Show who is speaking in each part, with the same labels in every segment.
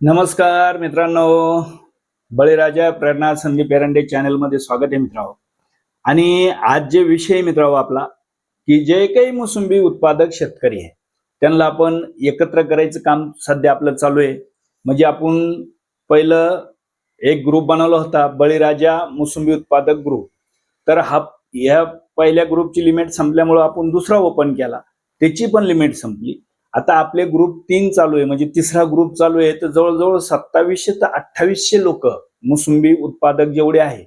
Speaker 1: नमस्कार मित्रांनो, बळीराजा प्रेरणा संदीप एरंडे चॅनलमध्ये स्वागत आहे मित्रांनो. आणि आज जे विषय मित्रांनो आपला की जे काही मोसंबी उत्पादक शेतकरी आहे त्यांना आपण एकत्र करायचं काम सध्या आपलं चालू आहे. म्हणजे आपण पहिलं एक ग्रुप बनवला होता, बळीराजा मोसंबी उत्पादक ग्रुप. तर या पहिल्या ग्रुपची लिमिट संपल्यामुळे आपण दुसरा ओपन केला, त्याची पण लिमिट संपली. आता आपले ग्रुप 3 चालू आहे, म्हणजे तिसरा ग्रुप चालू आहे. तर जवळजवळ 2700 ते 2800 लोक मोसंबी उत्पादक जेवढे आहे,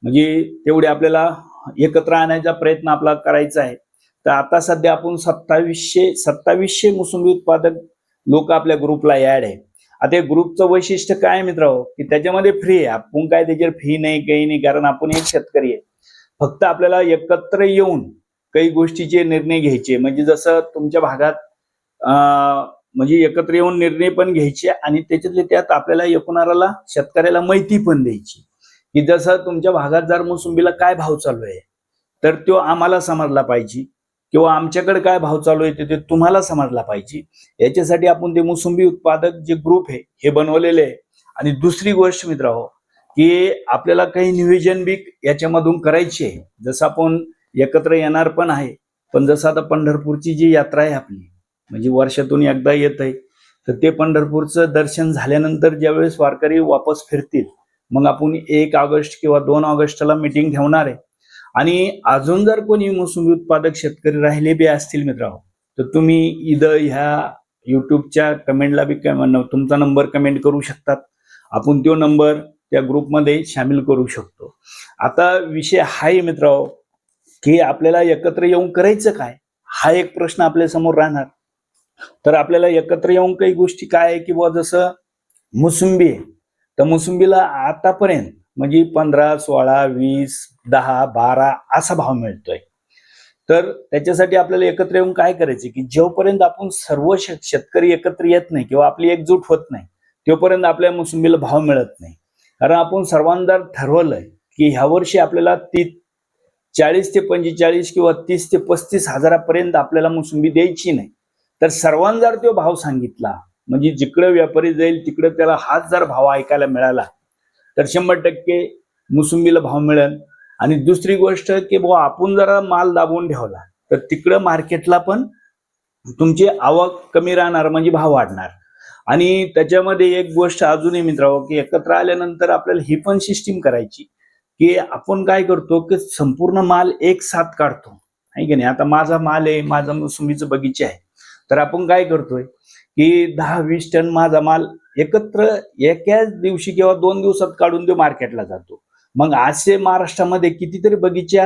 Speaker 1: म्हणजे तेवढे आपल्याला एकत्र आणायचा प्रयत्न आपला करायचा आहे. तर आता सध्या आपण 2700 मोसंबी उत्पादक लोक आपल्या ग्रुपला ऍड आहे. आता या ग्रुपचं वैशिष्ट्य काय आहे मित्रांनो, की त्याच्यामध्ये फ्री आहे. आपण काय त्याच्यावर फी नाही, काही नाही, कारण आपण एक शेतकरी आहे. फक्त आपल्याला एकत्र येऊन काही गोष्टीचे निर्णय घ्यायचे, म्हणजे जसं तुमच्या भागात म्हणजे एकत्र येऊन निर्णय पण घ्यायचे आणि त्याच्यातले त्यात आपल्याला एकूणाला शेतकऱ्याला माहिती पण द्यायची, की जसं तुमच्या भागात जर मोसंबीला काय भाव चालू आहे तर तो आम्हाला समजला पाहिजे, किंवा आमच्याकडे काय भाव चालू आहे ते तुम्हाला समजला पाहिजे. याच्यासाठी आपण ते मोसंबी उत्पादक जे ग्रुप आहे हे बनवलेले आहे. आणि दुसरी गोष्ट मित्रांनो, की आपल्याला काही नियोजन बी याच्यामधून करायची आहे. जसं आपण एकत्र येणार पण आहे, पण जसं आता पंढरपूरची जी यात्रा आहे आपली, म्हणजे वर्षातून एकदा येत आहे, तर ते पंढरपूरचं दर्शन झाल्यानंतर ज्यावेळेस वारकरी वापस फिरतील, मग आपण 1 ऑगस्ट किंवा 2 ऑगस्टला मीटिंग ठेवणार आहे. आणि अजून जर कोणी मोसंबी उत्पादक शेतकरी राहिले बी असतील मित्रांनो, तर तुम्ही इथं ह्या युट्यूबच्या कमेंटला बी तुमचा नंबर कमेंट करू शकतात. आपण तो नंबर त्या ग्रुपमध्ये सामील करू शकतो. आता विषय हाय मित्रांनो, की आपल्याला एकत्र येऊन करायचं काय, हा एक प्रश्न आपल्या समोर राहणार. तर आपल्याला एकत्र येऊन काही गोष्टी काय आहे, की बुवा जसं मोसंबी आहे, तर मोसंबीला आतापर्यंत म्हणजे 15, 16, 20, 10, 12 असा भाव मिळतोय. तर त्याच्यासाठी आपल्याला एकत्र येऊन काय करायचे, की जोपर्यंत आपण सर्व शेतकरी एकत्र येत नाही किंवा आपली एकजूट होत नाही, तोपर्यंत आपल्या मोसंबीला भाव मिळत नाही. कारण आपण सर्वांना ठरवलंय, की ह्या वर्षी आपल्याला 40 ते 45 किंवा 30 ते 35 हजारापर्यंत आपल्याला मोसंबी द्यायची नाही. तर सर्वांना जर तो भाव सांगितला, म्हणजे जिकडे व्यापारी जाईल तिकडे त्याला हाच जर भाव ऐकायला मिळाला, तर 100% मोसंबीला भाव मिळेल. आणि दुसरी गोष्ट, की बुवा आपण जरा माल दाबून ठेवला तर तिकडं मार्केटला पण तुमची आवक कमी राहणार, म्हणजे भाव वाढणार. आणि त्याच्यामध्ये एक गोष्ट अजूनही मित्रांनो, की एकत्र आल्यानंतर आपल्याला ही पण सिस्टीम करायची, की आपण काय करतो, की संपूर्ण माल एक साथ काढतो, आहे की नाही. आता माझा माल आहे, माझा मोसंबीचं बगीचा आहे, तर आपण काय करतोय, की 10-20 टन माझा माल एकत्र एकाच दिवशी किंवा 2 दिवसात काढून तो मार्केटला जातो. मग असे महाराष्ट्रामध्ये कितीतरी बगीचा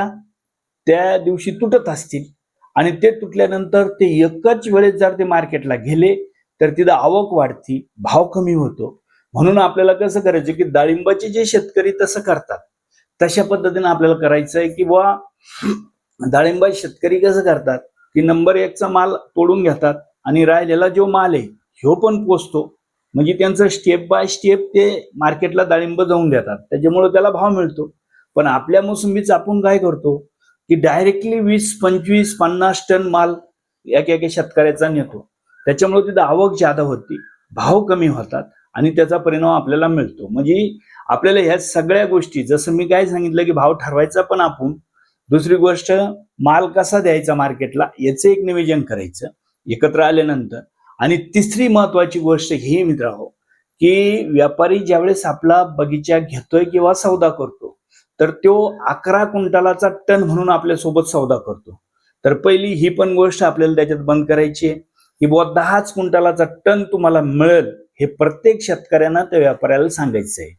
Speaker 1: त्या दिवशी तुटत असतील, आणि ते तुटल्यानंतर ते एकच वेळेस जर ते मार्केटला गेले तर तिथं आवक वाढती, भाव कमी होतो. म्हणून आपल्याला कसं करायचं, की डाळिंबाचे जे शेतकरी तसं करतात, तशा पद्धतीने आपल्याला करायचं आहे, की बुवा डाळिंबा शेतकरी कसं करतात, की नंबर 1चा माल तोडून घेतात आणि राहिलेला जो माल आहे ह्यो पण पोचतो. म्हणजे त्यांचं स्टेप बाय स्टेप ते मार्केटला डाळिंब जाऊन देतात, त्याच्यामुळे त्याला भाव मिळतो. पण आपल्या मोसंबीचं आपण काय करतो, की डायरेक्टली 20, 25, 50 टन माल एका शेतकऱ्याचा नेतो. त्याच्यामुळे तिथं आवक जादा होती, भाव कमी होतात आणि त्याचा परिणाम आपल्याला मिळतो. म्हणजे आपल्याला ह्या सगळ्या गोष्टी, जसं मी काय सांगितलं, की भाव ठरवायचा पण आपण, दुसरी गोष्ट माल कसा द्यायचा मार्केटला याचं एक नियोजन करायचं एकत्र आल्यानंतर. आणि तिसरी महत्वाची गोष्ट ही मित्रांनो, की व्यापारी ज्यावेळेस आपला बगीचा घेतोय किंवा सौदा करतो, तर तो 11 क्विंटलाचा टन म्हणून आपल्या सोबत सौदा करतो. तर पहिली ही पण गोष्ट आपल्याला त्याच्यात बंद करायची आहे, की बुवा 10च क्विंटलाचा टन तुम्हाला मिळेल, हे प्रत्येक शेतकऱ्यांना त्या व्यापाऱ्याला सांगायचं आहे.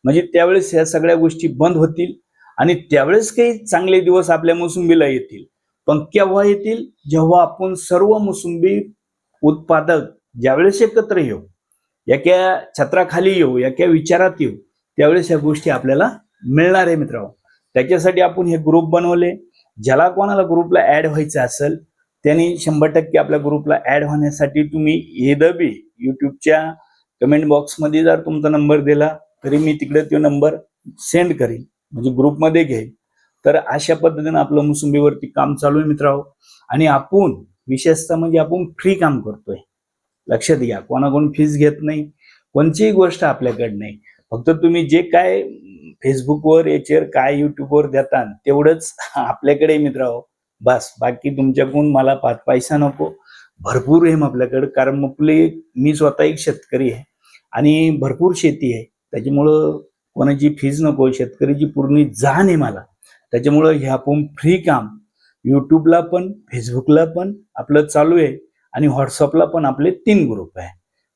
Speaker 1: म्हणजे त्यावेळेस ह्या सगळ्या गोष्टी बंद होतील आणि त्यावेळेस काही चांगले दिवस आपल्या मोसंबीला येतील. पण केव्हा येतील, जेव्हा आपण सर्व मोसंबी उत्पादक ज्यावेळेस एकत्र येऊ, एका छत्राखाली येऊ, एका विचारात येऊ, त्यावेळेस ह्या गोष्टी आपल्याला मिळणार आहे मित्रांनो. त्याच्यासाठी आपण हे ग्रुप बनवले. ज्याला कोणाला ग्रुपला ऍड व्हायचं असेल त्यांनी 100% आपल्या ग्रुपला ऍड होण्यासाठी तुम्ही एकदा बी युट्यूबच्या कमेंट बॉक्समध्ये जर तुमचा नंबर दिला तरी मी तिकडे तो नंबर सेंड करेन, म्हणजे ग्रुपमध्ये घेईल. तर अशा पद्धतीने आपलं मोसंबीवरती काम चालू आहे मित्रांनो. आणि आपण विशेषतः म्हणजे आपण फ्री काम करतोय, लक्षात घ्या. कोणाकडून फीस घेत नाही, कोणतीही गोष्ट आपल्याकडे नाही. फक्त तुम्ही जे काय फेसबुकवर याच्यावर काय युट्यूबवर देता तेवढंच आपल्याकडे मित्रांनो, बस. बाकी तुमच्याकडून मला 5 पैसा नको. भरपूर आहे आपल्याकडे, कारण मी स्वतः एक शेतकरी आहे आणि भरपूर शेती आहे. त्याच्यामुळं कोणाची फीज नको, शेतकरीची पूर्ण जाण आहे मला. त्याच्यामुळं हे आपण फ्री काम युट्यूबला पण फेसबुकला पण आपलं चालू आहे आणि व्हॉट्सअपला पण आपले 3 ग्रुप आहे.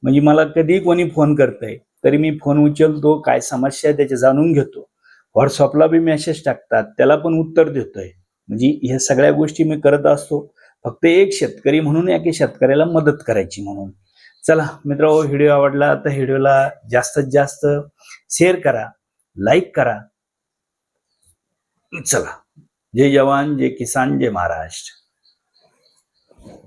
Speaker 1: म्हणजे मला कधी कोणी फोन करतंय तरी मी फोन उचलतो, काय समस्या आहे त्याचे जाणून घेतो. व्हॉट्सअपला बी मेसेज टाकतात, त्याला पण उत्तर देतोय. म्हणजे ह्या सगळ्या गोष्टी मी करत असतो, फक्त एक शेतकरी म्हणून एका शेतकऱ्याला मदत करायची म्हणून. चला मित्रांनो, व्हिडिओ आवडला तर व्हिडिओला जास्तीत जास्त शेअर करा, लाईक करा. चला, जय जवान, जय किसान, जय महाराष्ट्र.